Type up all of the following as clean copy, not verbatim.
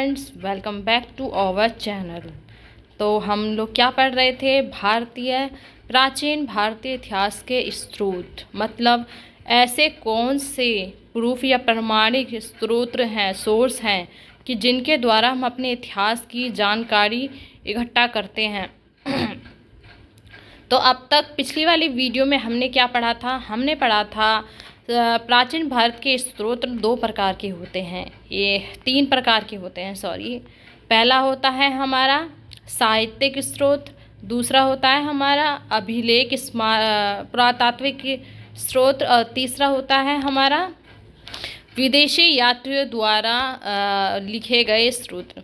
Friends, welcome back to our channel. तो हम लोग क्या पढ़ रहे थे? प्राचीन भारतीय इतिहास के स्रोत, मतलब ऐसे कौन से प्रूफ या प्रमाणिक स्रोत हैं, सोर्स हैं कि जिनके द्वारा हम अपने इतिहास की जानकारी इकट्ठा करते हैं। तो अब तक पिछली वाली वीडियो में हमने क्या पढ़ा था? हमने पढ़ा था प्राचीन भारत के स्रोत दो प्रकार के होते हैं, ये तीन प्रकार के होते हैं, सॉरी। पहला होता है हमारा साहित्यिक स्रोत, दूसरा होता है हमारा अभिलेख पुरातात्विक स्रोत, और तीसरा होता है हमारा विदेशी यात्रियों द्वारा लिखे गए स्रोत।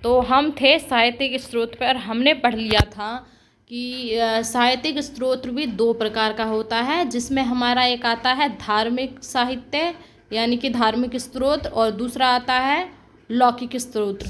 तो हम थे साहित्यिक स्रोत पर। हमने पढ़ लिया था कि साहित्यिक स्रोत भी दो प्रकार का होता है, जिसमें हमारा एक आता है धार्मिक साहित्य यानी कि धार्मिक स्रोत, और दूसरा आता है लौकिक स्रोत।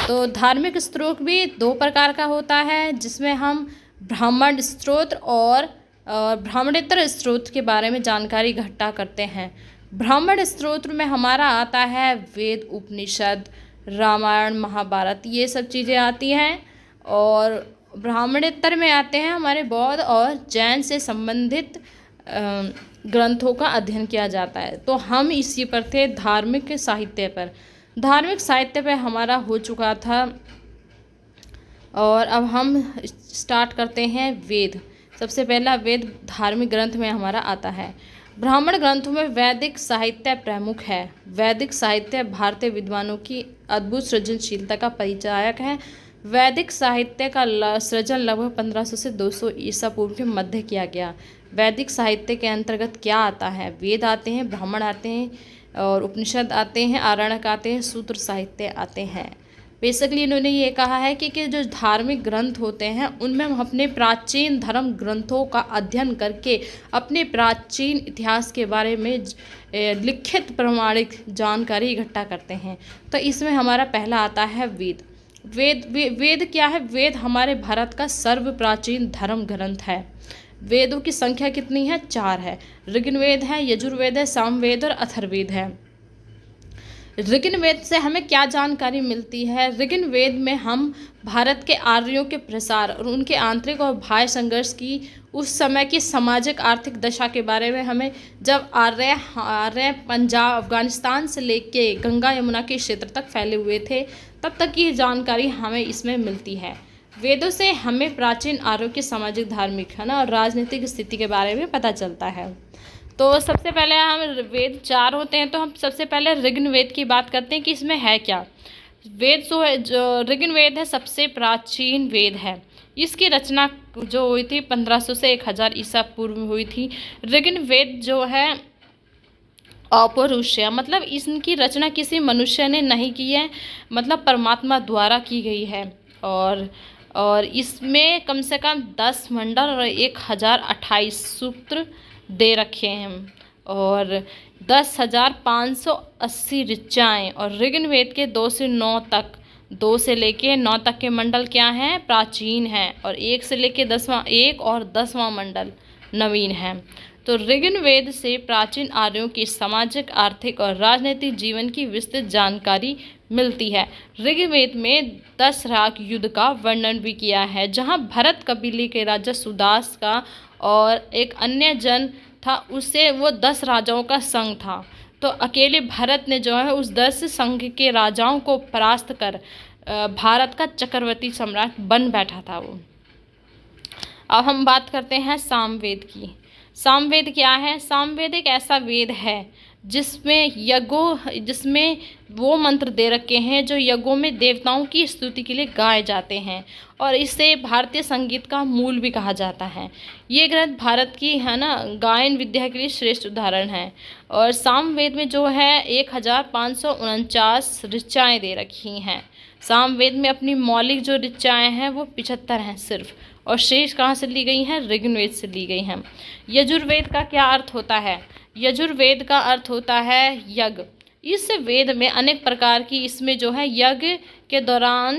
तो धार्मिक स्रोत भी दो प्रकार का होता है, जिसमें हम ब्राह्मण स्रोत और ब्राह्मणेतर स्रोत के बारे में जानकारी इकट्ठा करते हैं। ब्राह्मण स्रोत में हमारा आता है वेद, उपनिषद, रामायण, महाभारत, ये सब चीज़ें आती हैं। और ब्राह्मणेतर में आते हैं हमारे बौद्ध और जैन से संबंधित ग्रंथों का अध्ययन किया जाता है। तो हम इसी पर थे, धार्मिक साहित्य पर। धार्मिक साहित्य पे हमारा हो चुका था, और अब हम स्टार्ट करते हैं वेद। सबसे पहला वेद धार्मिक ग्रंथ में हमारा आता है। ब्राह्मण ग्रंथों में वैदिक साहित्य प्रमुख है। वैदिक साहित्य भारतीय विद्वानों की अद्भुत सृजनशीलता का परिचायक है। वैदिक साहित्य का सृजन लगभग 1500 से 200 ईसा पूर्व के मध्य किया गया। वैदिक साहित्य के अंतर्गत क्या आता है? वेद आते हैं, ब्राह्मण आते हैं, और उपनिषद आते हैं, आरण्यक आते हैं, सूत्र साहित्य आते हैं। बेसिकली इन्होंने ये कहा है कि जो धार्मिक ग्रंथ होते हैं उनमें हम अपने प्राचीन धर्म ग्रंथों का अध्ययन करके अपने प्राचीन इतिहास के बारे में लिखित प्रमाणिक जानकारी इकट्ठा करते हैं। तो इसमें हमारा पहला आता है वेद। वेद क्या है? वेद हमारे भारत का सर्व प्राचीन धर्म ग्रंथ है। वेदों की संख्या कितनी है? 4 है। ऋग्वेद है, यजुर्वेद है, सामवेद और अथर्ववेद है। ऋग्वेद से हमें क्या जानकारी मिलती है? ऋग्वेद में हम भारत के आर्यों के प्रसार और उनके आंतरिक और बाह्य संघर्ष की उस समय की सामाजिक आर्थिक दशा के बारे में हमें, जब आर्य पंजाब अफगानिस्तान से लेके गंगा यमुना के क्षेत्र तक फैले हुए थे, तब तक की जानकारी हमें इसमें मिलती है। वेदों से हमें प्राचीन आर्यों की सामाजिक, धार्मिक, है ना, और राजनीतिक स्थिति के बारे में पता चलता है। तो सबसे पहले हम वेद 4 होते हैं, तो हम सबसे पहले ऋग्वेद की बात करते हैं कि इसमें है क्या। वेद जो ऋग्वेद है सबसे प्राचीन वेद है। इसकी रचना जो हुई थी 1500 से 1000 ईसा पूर्व में हुई थी। ऋग्वेद जो है अपौरुषेय, मतलब इनकी रचना किसी मनुष्य ने नहीं की है, मतलब परमात्मा द्वारा की गई है। और इसमें कम से कम 10 मंडल और 1028 सूत्र दे रखे हैं, और 10,580 ऋचाएँ। और ऋग्वेद के 2 से 9 तक, 2 से लेके 9 तक के मंडल क्या हैं? प्राचीन हैं, और 1 से लेके 10वां, 1 और 10वां मंडल नवीन है। तो ऋग्वेद से प्राचीन आर्यों की सामाजिक, आर्थिक और राजनीतिक जीवन की विस्तृत जानकारी मिलती है। ऋग्वेद में 10 राग युद्ध का वर्णन भी किया है, जहां भरत कबीले के राजा सुदास का और एक अन्य जन था, उससे वो 10 राजाओं का संघ था। तो अकेले भरत ने जो है उस 10 संघ के राजाओं को परास्त कर भारत का चक्रवर्ती सम्राट बन बैठा था वो। अब हम बात करते हैं सामवेद की। सामवेद क्या है? सामवेद एक ऐसा वेद है जिसमें वो मंत्र दे रखे हैं जो यज्ञों में देवताओं की स्तुति के लिए गाए जाते हैं, और इसे भारतीय संगीत का मूल भी कहा जाता है। ये ग्रंथ भारत की, है ना, गायन विद्या के लिए श्रेष्ठ उदाहरण है। और सामवेद में जो है 1549 ऋचाएँ दे रखी हैं। सामवेद में अपनी मौलिक जो ऋचाएँ हैं वो 75 हैं सिर्फ, और शेष कहाँ से ली गई हैं? ऋग्वेद से ली गई हैं। यजुर्वेद का क्या अर्थ होता है? यजुर्वेद का अर्थ होता है यज्ञ। इस वेद में अनेक प्रकार की, इसमें जो है यज्ञ के दौरान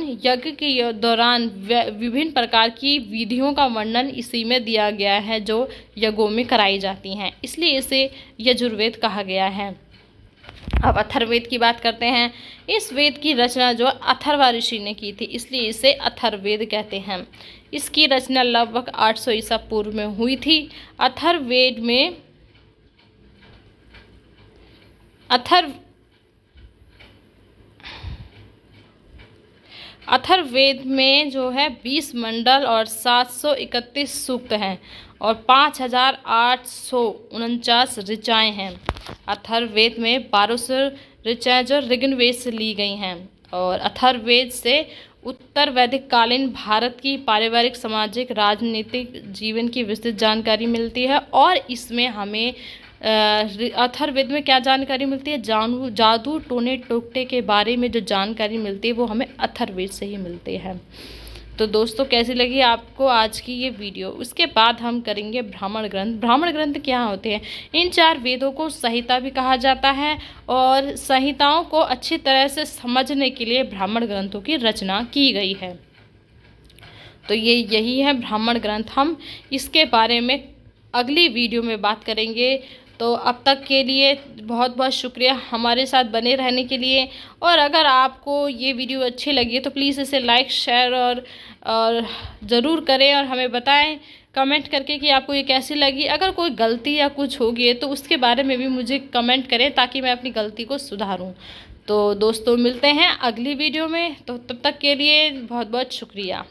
विभिन्न प्रकार की विधियों का वर्णन इसी में दिया गया है जो यज्ञों में कराई जाती हैं, इसलिए इसे यजुर्वेद कहा गया है। अब अथर्ववेद की बात करते हैं। इस वेद की रचना जो अथर्वा ऋषि ने की थी, इसलिए इसे अथर्ववेद कहते हैं। इसकी रचना लगभग 800 ईसा पूर्व में हुई थी। अथर्ववेद में अथर्ववेद में जो है 20 मंडल और 731 सूक्त हैं और 5849 ऋचाएँ हैं। अथर्ववेद में 1200 ऋचाएँ जो ऋग्वेद से ली गई हैं और अथर्ववेद से उत्तर वैदिक कालीन भारत की पारिवारिक, सामाजिक, राजनीतिक जीवन की विस्तृत जानकारी मिलती है। और इसमें हमें अथर्ववेद में क्या जानकारी मिलती है, जादू टोने टोटके के बारे में जो जानकारी मिलती है वो हमें अथर्ववेद से ही मिलती है। तो दोस्तों, कैसी लगी आपको आज की ये वीडियो। उसके बाद हम करेंगे ब्राह्मण ग्रंथ। ब्राह्मण ग्रंथ क्या होते हैं? इन 4 वेदों को संहिता भी कहा जाता है और संहिताओं को अच्छी तरह से समझने के लिए ब्राह्मण ग्रंथों की रचना की गई है। तो यही है ब्राह्मण ग्रंथ। हम इसके बारे में अगली वीडियो में बात करेंगे। तो अब तक के लिए बहुत बहुत शुक्रिया हमारे साथ बने रहने के लिए। और अगर आपको ये वीडियो अच्छी लगी तो प्लीज़ इसे लाइक, शेयर और ज़रूर करें और हमें बताएं कमेंट करके कि आपको ये कैसी लगी। अगर कोई गलती या कुछ होगी है तो उसके बारे में भी मुझे कमेंट करें ताकि मैं अपनी गलती को सुधारूं। तो दोस्तों, मिलते हैं अगली वीडियो में। तो तब तक के लिए बहुत बहुत शुक्रिया।